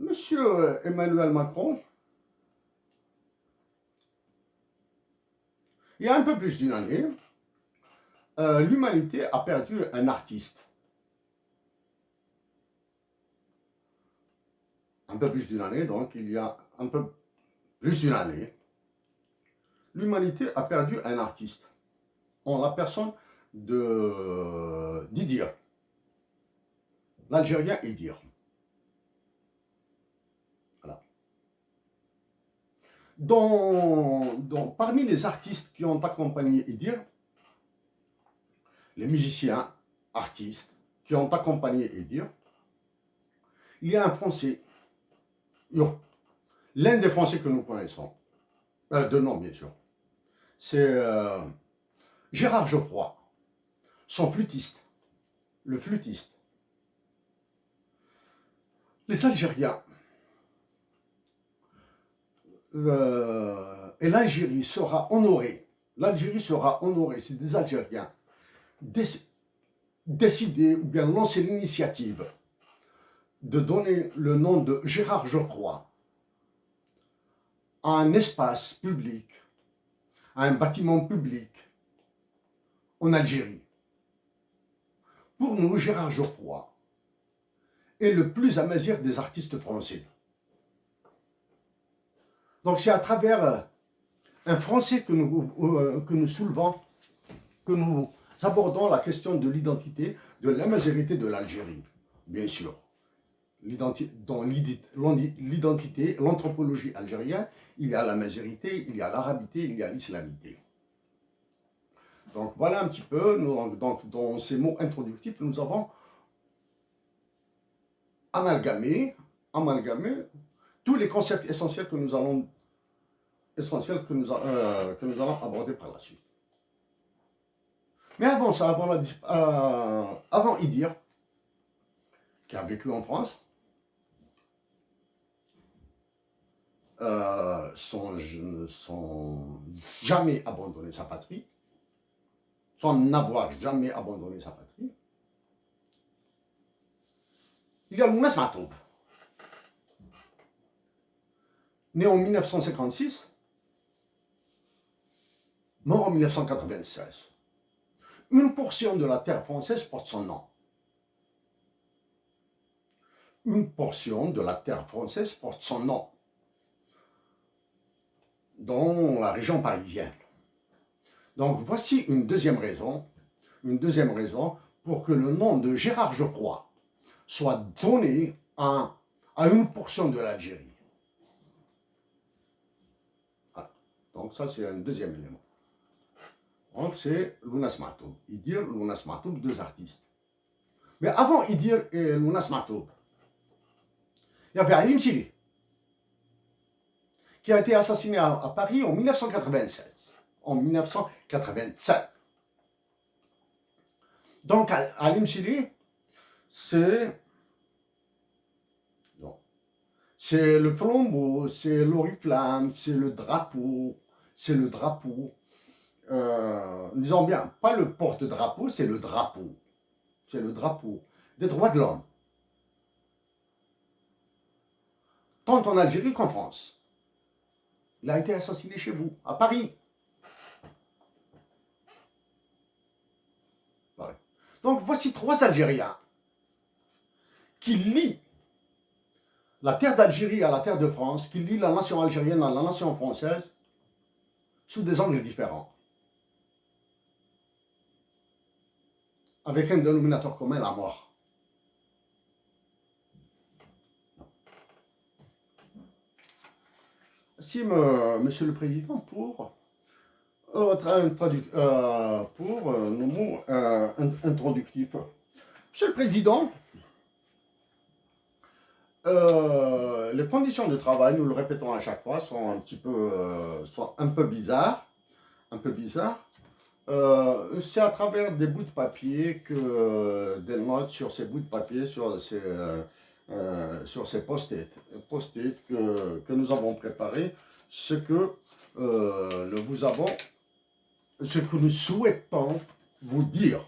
Monsieur Emmanuel Macron, il y a un peu plus d'une année, l'humanité a perdu un artiste. Un peu plus d'une année, donc il y a un peu plus d'une année, l'humanité a perdu un artiste en la personne d'Idir, l'Algérien Idir. Voilà. Parmi les artistes qui ont accompagné Idir, les musiciens, artistes qui ont accompagné Idir, il y a un Français, l'un des Français que nous connaissons, de nom bien sûr, c'est Gérard Geoffroy, son flûtiste, le flûtiste. Les Algériens et l'Algérie sera honorée. L'Algérie sera honorée si des Algériens décider ou bien lancer l'initiative de donner le nom de Gérard Geoffroy à un espace public, à un bâtiment public en Algérie. Pour nous, Gérard Geoffroy est le plus amazigh des artistes français. Donc c'est à travers un Français que nous soulevons, que nous abordons la question de l'identité, de l'amazégrité de l'Algérie, bien sûr. Dans l'identité, l'anthropologie algérienne, il y a l'amazégrité, il y a l'arabité, il y a l'islamité. Donc voilà un petit peu, donc, dans ces mots introductifs, nous avons amalgamé tous les concepts essentiels que nous allons aborder par la suite. Mais avant ça, avant Idir, qui a vécu en France, sans jamais abandonner sa patrie, sans n'avoir jamais abandonné sa patrie, il y a Lounas Matoub, né en 1956, mort en 1996. Une portion de la terre française porte son nom. Une portion de la terre française porte son nom dans la région parisienne. Donc voici une deuxième raison pour que le nom de Gérard Geoffroy soit donné à une portion de l'Algérie. Voilà. Donc ça c'est un deuxième élément. Donc c'est Lounas Matoub. Idir, Lounas Matoub, deux artistes. Mais avant Idir et Lounas Matoub, il y avait Ali Msili, qui a été assassiné à Paris en 1996. En 1987. Donc Ali Msili, c'est le flambeau, c'est l'oriflamme, c'est le drapeau, disons bien, pas le porte-drapeau, c'est le drapeau des droits de l'homme, tant en Algérie qu'en France. Il a été assassiné chez vous, à Paris. Pareil. Donc voici trois Algériens qui lient la terre d'Algérie à la terre de France, qui lient la nation algérienne à la nation française, sous des angles différents, avec un dénominateur commun, la mort. Merci, Monsieur le Président, pour nos mots introductifs. Monsieur le Président, les conditions de travail, nous le répétons à chaque fois, sont un peu bizarres. C'est à travers des bouts de papier que des notes sur ces bouts de papier, sur ces post-it que nous avons préparés, ce que nous souhaitons vous dire.